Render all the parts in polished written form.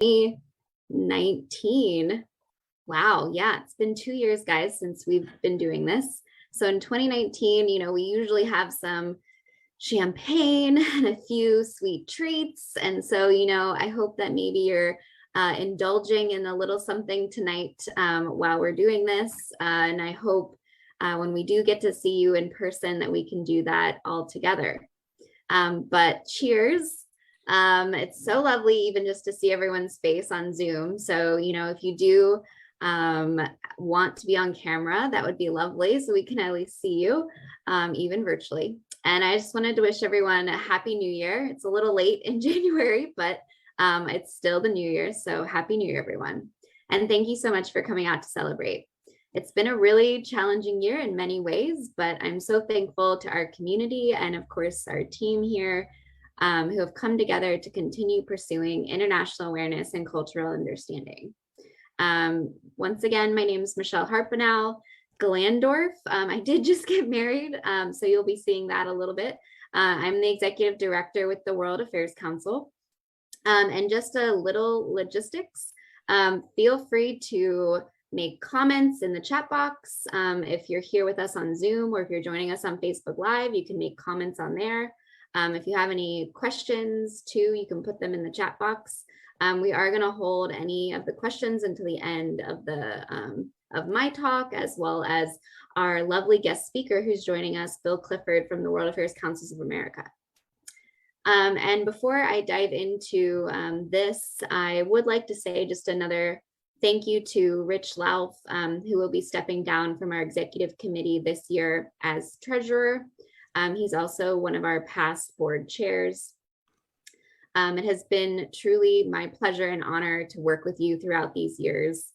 2019. Wow, yeah, it's been 2 years, guys, since we've been doing this. So in 2019, we usually have some champagne and a few sweet treats. And so, I hope that maybe you're indulging in a little something tonight while we're doing this. And I hope when we do get to see you in person that we can do that all together. But cheers. It's so lovely even just to see everyone's face on Zoom. So, if you do want to be on camera, that would be lovely. So we can at least see you even virtually. And I just wanted to wish everyone a happy new year. It's a little late in January, but it's still the new year. So happy new year, everyone. And thank you so much for coming out to celebrate. It's been a really challenging year in many ways, but I'm so thankful to our community and of course our team here who have come together to continue pursuing international awareness and cultural understanding. Once again, my name is Michelle Harpenau, Glandorf. I did just get married, so you'll be seeing that a little bit. I'm the executive director with the World Affairs Council. And just a little logistics, feel free to make comments in the chat box. If you're here with us on Zoom or if you're joining us on Facebook Live, you can make comments on there. If you have any questions too, you can put them in the chat box. We are going to hold any of the questions until the end of my talk, as well as our lovely guest speaker who's joining us, Bill Clifford from the World Affairs Councils of America. And before I dive into this, I would like to say just another thank you to Rich Lauf, who will be stepping down from our executive committee this year as treasurer. He's also one of our past board chairs. It has been truly my pleasure and honor to work with you throughout these years.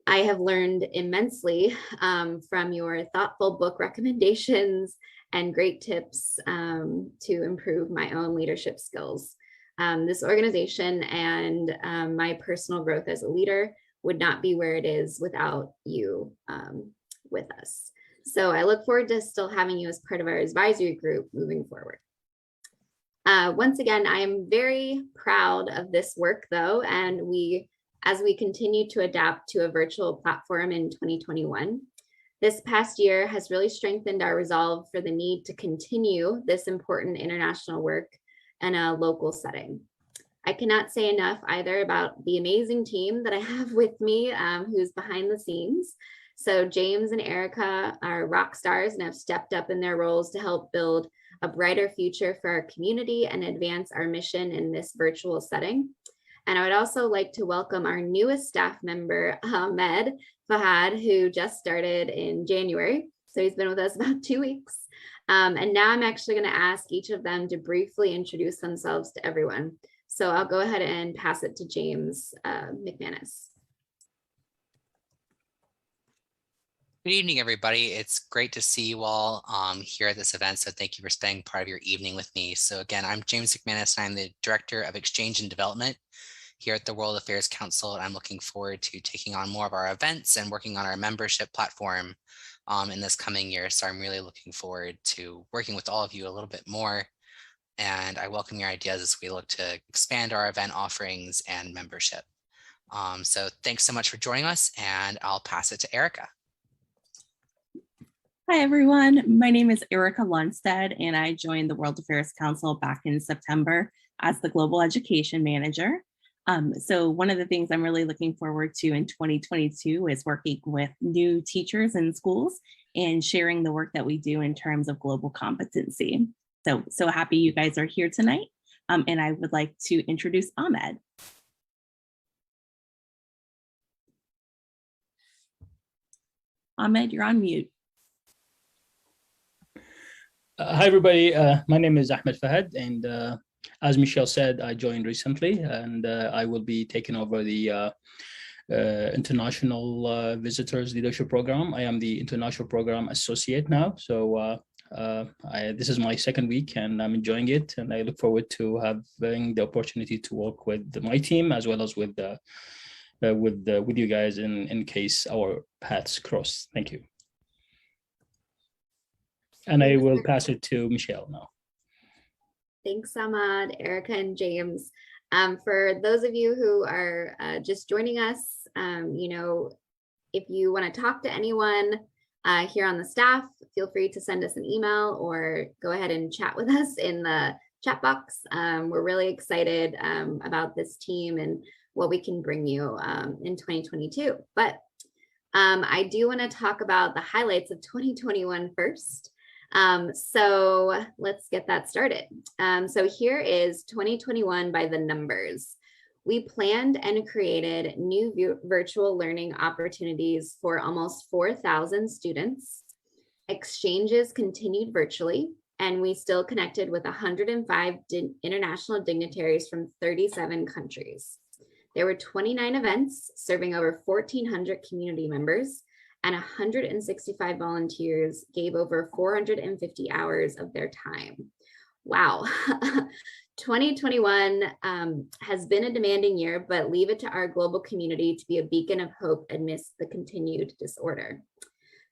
I have learned immensely from your thoughtful book recommendations and great tips to improve my own leadership skills. This organization and my personal growth as a leader would not be where it is without you with us. So I look forward to still having you as part of our advisory group moving forward. Once again, I am very proud of this work though, and as we continue to adapt to a virtual platform in 2021, this past year has really strengthened our resolve for the need to continue this important international work in a local setting. I cannot say enough either about the amazing team that I have with me who's behind the scenes. So James and Erica are rock stars and have stepped up in their roles to help build a brighter future for our community and advance our mission in this virtual setting. And I would also like to welcome our newest staff member, Ahmed Fahad, who just started in January. So he's been with us about 2 weeks. And now I'm actually going to ask each of them to briefly introduce themselves to everyone. So I'll go ahead and pass it to James McManus. Good evening, everybody. It's great to see you all here at this event. So thank you for spending part of your evening with me. So again, I'm James McManus, and I'm the Director of Exchange and Development here at the World Affairs Council. And I'm looking forward to taking on more of our events and working on our membership platform in this coming year. So I'm really looking forward to working with all of you a little bit more. And I welcome your ideas as we look to expand our event offerings and membership. So thanks so much for joining us, and I'll pass it to Erica. Hi, everyone. My name is Erica Lundstedt, and I joined the World Affairs Council back in September as the Global Education Manager. So one of the things I'm really looking forward to in 2022 is working with new teachers in schools and sharing the work that we do in terms of global competency. So happy you guys are here tonight. And I would like to introduce Ahmed. Ahmed, you're on mute. Hi, everybody. My name is Ahmed Fahad, and as Michelle said, I joined recently, and I will be taking over the International Visitors Leadership Program. I am the International Program Associate now, so this is my second week, and I'm enjoying it, and I look forward to having the opportunity to work with my team as well as with you guys in case our paths cross. Thank you. And I will pass it to Michelle now. Thanks, Ahmad, Erica, and James. For those of you who are just joining us, if you want to talk to anyone here on the staff, feel free to send us an email or go ahead and chat with us in the chat box. We're really excited about this team and what we can bring you in 2022. But I do want to talk about the highlights of 2021 first. So let's get that started. So here is 2021 by the numbers. We planned and created new virtual learning opportunities for almost 4,000 students. Exchanges continued virtually, and we still connected with 105 international dignitaries from 37 countries. There were 29 events serving over 1,400 community members, and 165 volunteers gave over 450 hours of their time. Wow. 2021 has been a demanding year, but leave it to our global community to be a beacon of hope amidst the continued disorder.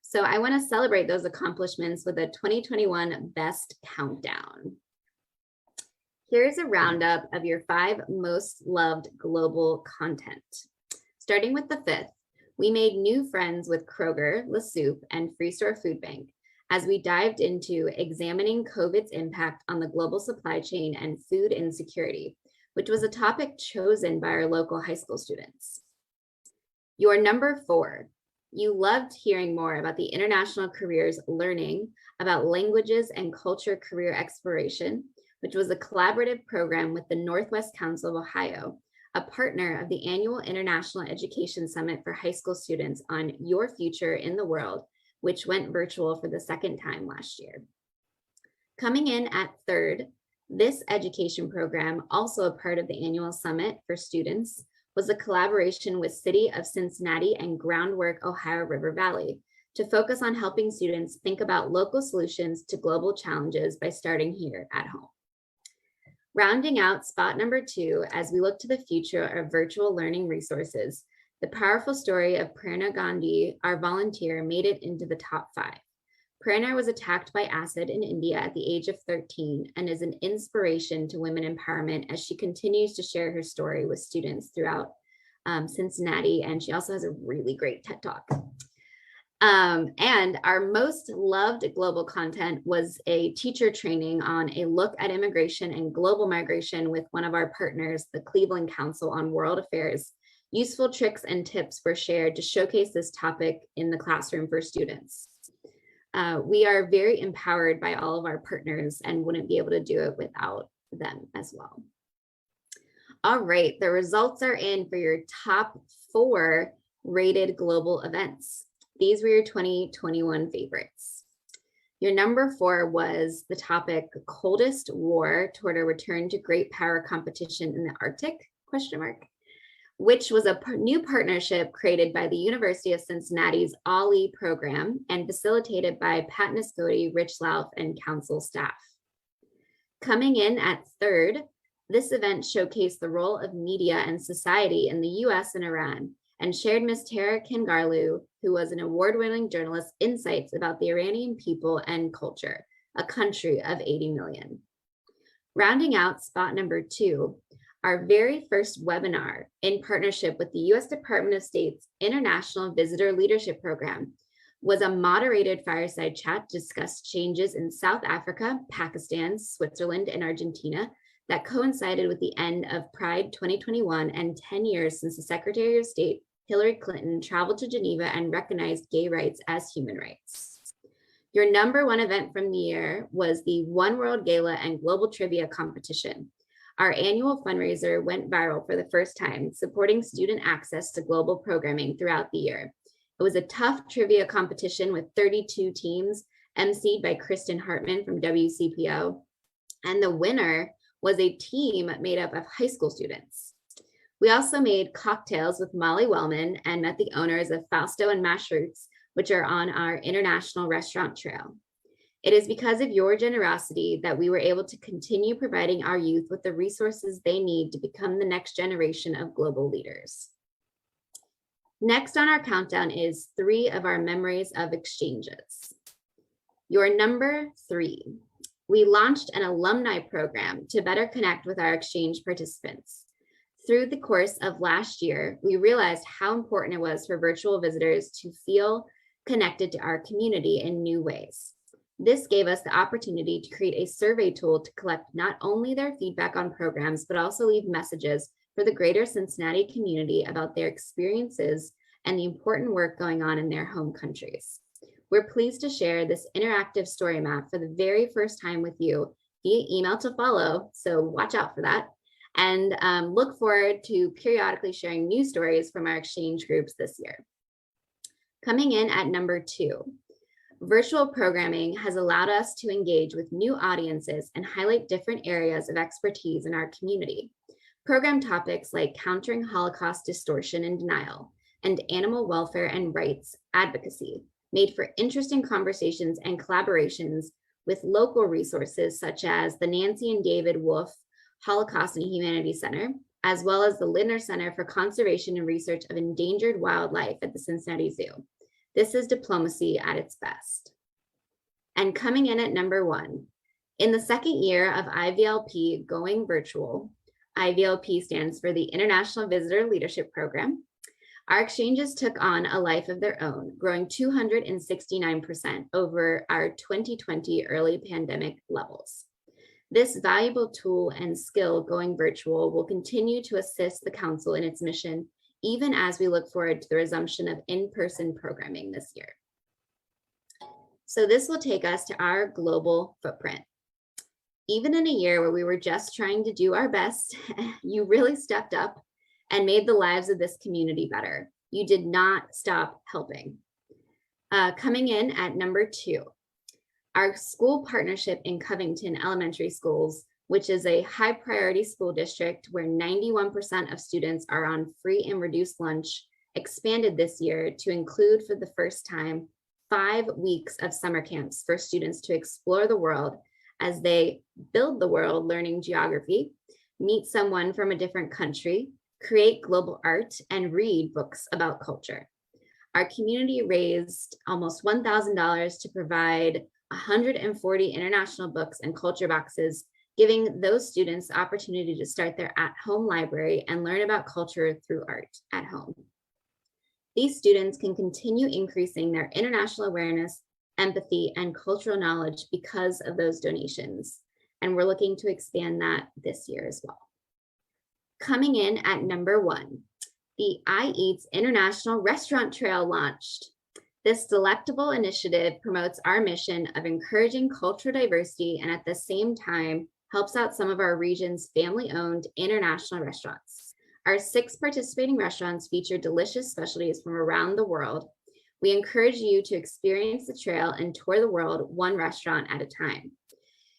So I want to celebrate those accomplishments with a 2021 best countdown. Here's a roundup of your 5 most loved global content. Starting with the 5th, we made new friends with Kroger, La Soup, and Freestore Food Bank as we dived into examining COVID's impact on the global supply chain and food insecurity, which was a topic chosen by our local high school students. Your number 4, you loved hearing more about the international careers learning about languages and culture career exploration, which was a collaborative program with the Northwest Council of Ohio, a partner of the annual International Education Summit for high school students on Your Future in the World, which went virtual for the 2nd time last year. Coming in at 3rd, this education program, also a part of the annual summit for students, was a collaboration with City of Cincinnati and Groundwork Ohio River Valley to focus on helping students think about local solutions to global challenges by starting here at home. Rounding out spot number 2, as we look to the future of virtual learning resources, the powerful story of Prana Gandhi, our volunteer, made it into the top 5. Prana was attacked by acid in India at the age of 13 and is an inspiration to women empowerment as she continues to share her story with students throughout Cincinnati. And she also has a really great TED Talk. And our most loved global content was a teacher training on a look at immigration and global migration with one of our partners, the Cleveland Council on World Affairs. Useful tricks and tips were shared to showcase this topic in the classroom for students. We are very empowered by all of our partners and wouldn't be able to do it without them as well. All right, the results are in for your top 4 rated global events. These were your 2021 favorites. Your number 4 was the topic Coldest War Toward a Return to Great Power Competition in the Arctic, ? Which was a new partnership created by the University of Cincinnati's OLLI program and facilitated by Pat Niscotti, Rich Lauf, and council staff. Coming in at 3rd, this event showcased the role of media and society in the US and Iran and shared Ms. Tara Kangarloo, who was an award-winning journalist, insights about the Iranian people and culture, a country of 80 million. Rounding out spot number 2, our very first webinar in partnership with the U.S. Department of State's International Visitor Leadership Program was a moderated fireside chat to discuss changes in South Africa, Pakistan, Switzerland, and Argentina that coincided with the end of Pride 2021 and 10 years since the Secretary of State, Hillary Clinton, traveled to Geneva and recognized gay rights as human rights. Your number 1 event from the year was the One World Gala and Global Trivia Competition. Our annual fundraiser went viral for the first time, supporting student access to global programming throughout the year. It was a tough trivia competition with 32 teams, emceed by Kristen Hartman from WCPO. And the winner was a team made up of high school students. We also made cocktails with Molly Wellman and met the owners of Fausto and Mashed Roots, which are on our international restaurant trail. It is because of your generosity that we were able to continue providing our youth with the resources they need to become the next generation of global leaders. Next on our countdown is 3 of our memories of exchanges. Your number 3, we launched an alumni program to better connect with our exchange participants. Through the course of last year, we realized how important it was for virtual visitors to feel connected to our community in new ways. This gave us the opportunity to create a survey tool to collect not only their feedback on programs, but also leave messages for the greater Cincinnati community about their experiences and the important work going on in their home countries. We're pleased to share this interactive story map for the very first time with you via email to follow, so watch out for that. And look forward to periodically sharing new stories from our exchange groups this year. Coming in at number 2, virtual programming has allowed us to engage with new audiences and highlight different areas of expertise in our community. Program topics like countering Holocaust distortion and denial and animal welfare and rights advocacy made for interesting conversations and collaborations with local resources such as the Nancy and David Wolf Holocaust and Humanities Center, as well as the Lindner Center for Conservation and Research of Endangered Wildlife at the Cincinnati Zoo. This is diplomacy at its best. And coming in at number 1, in the second year of IVLP Going Virtual, IVLP stands for the International Visitor Leadership Program, our exchanges took on a life of their own, growing 269% over our 2020 early pandemic levels. This valuable tool and skill going virtual will continue to assist the Council in its mission, even as we look forward to the resumption of in-person programming this year. So this will take us to our global footprint. Even in a year where we were just trying to do our best, you really stepped up and made the lives of this community better. You did not stop helping. Coming in at number 2, our school partnership in Covington Elementary Schools, which is a high priority school district where 91% of students are on free and reduced lunch, expanded this year to include for the first time 5 weeks of summer camps for students to explore the world as they build the world learning geography, meet someone from a different country, create global art, and read books about culture. Our community raised almost $1,000 to provide 140 international books and culture boxes, giving those students the opportunity to start their at-home library and learn about culture through art at home. These students can continue increasing their international awareness, empathy, and cultural knowledge because of those donations. And we're looking to expand that this year as well. Coming in at number 1, the I Eats International Restaurant Trail launched. This delectable initiative promotes our mission of encouraging cultural diversity and at the same time helps out some of our region's family-owned international restaurants. Our 6 participating restaurants feature delicious specialties from around the world. We encourage you to experience the trail and tour the world one restaurant at a time.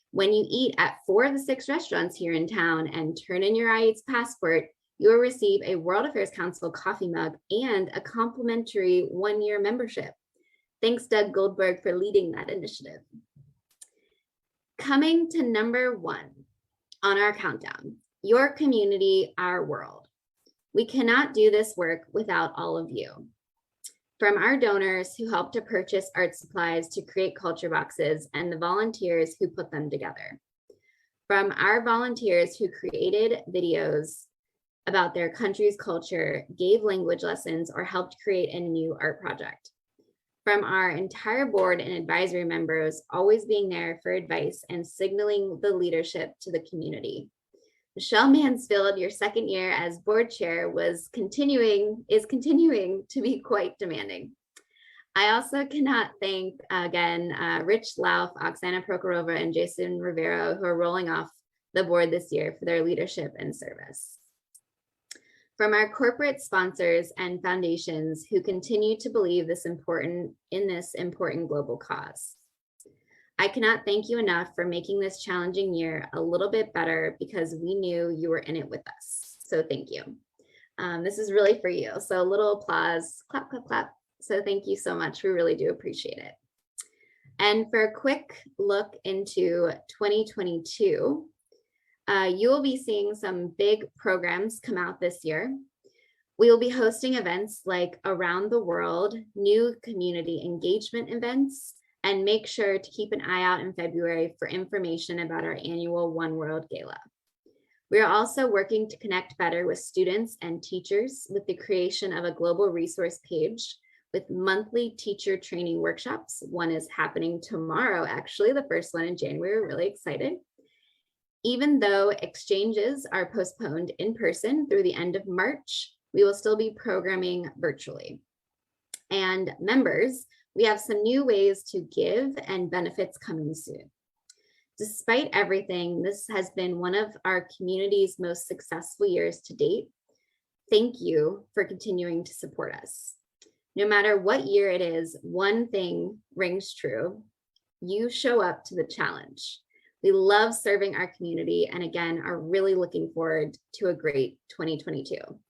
When you eat at 4 of the 6 restaurants here in town and turn in your I Eats passport, you will receive a World Affairs Council coffee mug and a complimentary 1-year membership. Thanks, Doug Goldberg, for leading that initiative. Coming to number 1 on our countdown, your community, our world. We cannot do this work without all of you. From our donors who helped to purchase art supplies to create culture boxes and the volunteers who put them together. From our volunteers who created videos about their country's culture, gave language lessons, or helped create a new art project. From our entire board and advisory members always being there for advice and signaling the leadership to the community. Michelle Mansfield, your second year as board chair is continuing to be quite demanding. I also cannot thank again Rich Lauf, Oksana Prokhorova, and Jason Rivero, who are rolling off the board this year for their leadership and service. From our corporate sponsors and foundations who continue to believe in this important global cause. I cannot thank you enough for making this challenging year a little bit better because we knew you were in it with us. So thank you. This is really for you. So a little applause, clap, clap, clap. So thank you so much. We really do appreciate it. And for a quick look into 2022, you will be seeing some big programs come out this year. We will be hosting events like Around the World, new community engagement events, and make sure to keep an eye out in February for information about our annual One World Gala. We are also working to connect better with students and teachers with the creation of a global resource page with monthly teacher training workshops. One is happening tomorrow, actually, the first one in January. We're really excited. Even though exchanges are postponed in person through the end of March, we will still be programming virtually. And members, we have some new ways to give and benefits coming soon. Despite everything, this has been one of our community's most successful years to date. Thank you for continuing to support us. No matter what year it is, one thing rings true. You show up to the challenge. We love serving our community and again, are really looking forward to a great 2022.